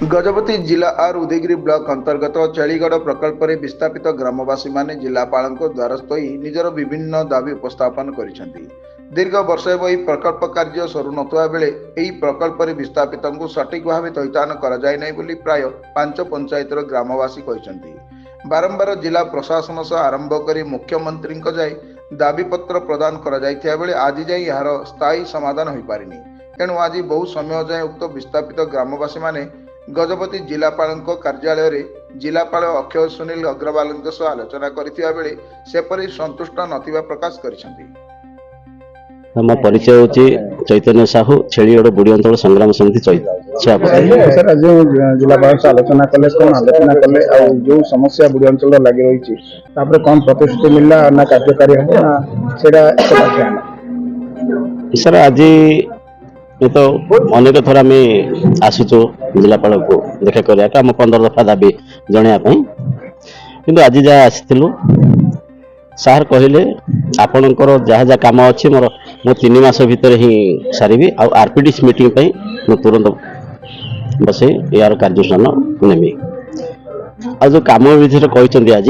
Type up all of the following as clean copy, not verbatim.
गजपति जिला और उदयगिरी ब्लॉक अंतर्गत चेलीगढ़ प्रकल्प में विस्थापित ग्रामवासी माने जिलापाल द्वारस्थ होई निजर विभिन्न दाबी उपस्थापन करिसेंती। दीर्घ वर्ष एवं प्रकल्प कार्य सरू नथुवा बेले एही प्रकल्प में विस्थापित सठिक भाव थैथान करा जाय नै बोली प्राय 5 पंचायतर ग्रामवासी कहिसेंती। बारंबार जिला प्रशासन सह आरंभ करी मुख्यमंत्री जाय दाबीपत्र प्रदान करा जायथिया बेले आज जाय यार स्थायी समाधान होई पारिनी। तेणु आज बहु समय जाए उक्त विस्थापित ग्रामवासी माने गजपति जिलापाल कार्यालय रे जिलापाल अक्षय सुनील अग्रवाल सह आलोचना करथिया बेले सेपरि संतुष्ट नथिबा प्रकाश करिसेंती। हम परिचय होची चैतन्य साहू छेड़ीगढ़ बुढ़ी अंचल संग्राम समिति सर आज जिलापाल से आलोचना कले कौन आलोचना कले आ जो समस्या बुढ़ी अंचल लगी रही तापर कौन प्रतिश्रुति मिलला ना कार्यकारी हम ना सेडा सर आज ये तो अनेक थर आम आसुचु जिलापाल को देखा करा आम 15 दफा दाबी जनवाई कि आज जहाँ आसलु सार कहले आपणकर जहाँ जहाँ कम अच्छी मोर मो 3 मास भितर ही सारी आरपीडीसी मीटिंग पे मु तुरंत बसे यार कार्यक्रम नेमी आ जो कम विधि कहते आज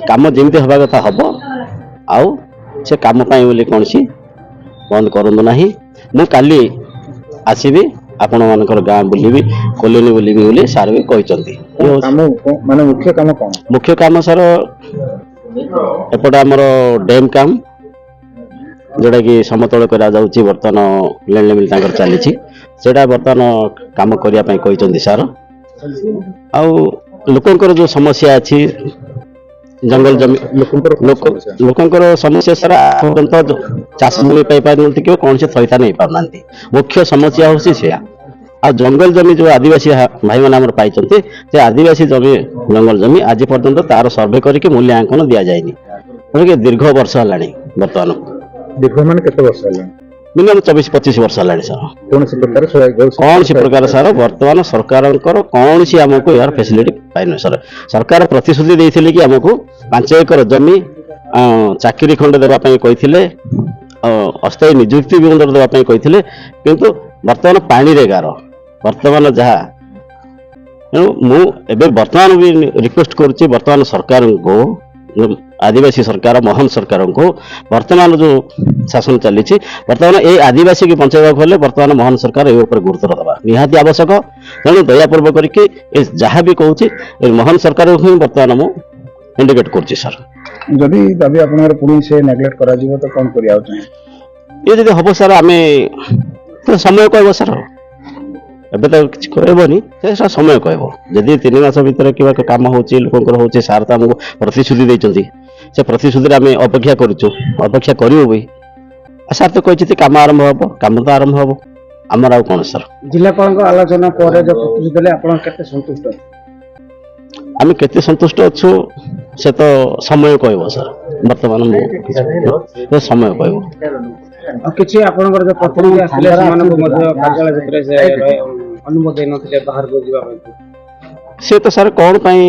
कम जमी हवा कथा हम आउ से कम बोली कौन सी बंद करूँ ना मु काली आसबि आपण मानकर गाँ बुलबी कॉलोनी बुलबी बोली सार भी कहते माने मुख्य काम सर एपटे आमर डैम काम जोटा कि समतल करा जाउची बर्तमान लैंड लेवल चली बर्तमान काम करने कहते सार आोकर जो समस्या अच्छी जंगल जमी लोकंकर समस्या सारा पर्यंत चाष जमी पाई कि कौन से थैथा नहीं पारना मुख्य समस्या हूँ से आ जंगल जमी जो आदिवासी भाई मैंने पाई से आदिवासी जमी जंगल जमी आज पर्यंत तार सर्वे करके मूल्यांकन दि जाए दीर्घ वर्ष है बर्तमान दीर्घ मान केते वर्ष है मिनिमम 24-25 वर्ष है सर कौन सी प्रकार सर बर्तमान सरकार कौन सी आमको यार फैसिलिटी पाइन सर सरकार प्रतिश्रुति देते कि आमको 5 एकर जमी चाकरी खंड देवाई कहते अस्थायी निजुक्ति भी देवाई कहते किंतु बर्तमान पानी रे गार बर्तमान जहाँ मुझे बर्तमान भी रिक्वेस्ट करुच्ची बर्तमान सरकार को आदिवासी सरकार मोहन सरकार को वर्तमान जो शासन चली बर्तमान ये आदिवासी की बचाइबा हेल्ले बर्तमान मोहन सरकार ये गुरुत्व दबा निहाती आवश्यक तेणु दयापूर्वक करके जहाँ भी कहूँ मोहन सरकार को बर्तमान मुझे इंडिकेट कर सर जदि दाबी आपनर पुणी से नेग्लेक्ट करा जीवो तो कौन करिया ये जब हम सर आम तो समय कह सर एबे तो किसी कहबनी से समय कहब जदि 3 मास भितर कि कम होची लोकंकर होची सार तो हमको प्रतिश्रुति देइचंती से प्रतिश्रुति आम अपेक्षा करूँ अपेक्षा करूँ भी सार तो कहते कम आरंभ हम कम तो आरंभ हम आमर आउ कौन सर जिलापाल आलोचना पर जो प्रतिश्रुति देले आपण केते संतुष्ट आम केते संतुष्ट अच्छु से तो समय कहब सर बर्तमान समय कहब किछि आपनकर जो प्रतिनिधि आसले समान को मध्य कार्यालय भितर से अनुमति नथिले बाहर को जीवा पई से तो सर कौन पाई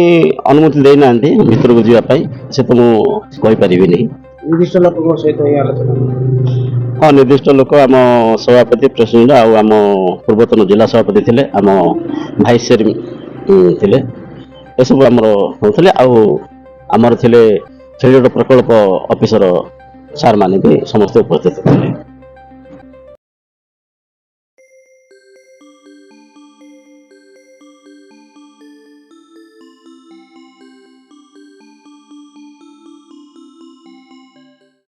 अनुमति देना भीतर को जीवाई से तो मुझे पारि नहीं निर्दिष्ट लोक सहित आलोचना हाँ निर्दिष्ट लोक आम सभापति प्रेसिडेंट आम पूर्वतन जिला सभापति थे आम भाइस चेयरमैन थे ये सब आमर होते आमर थे छेड़ीगढ़ प्रकल्प ऑफिसर सार माने भी समस्त उपस्थित थे।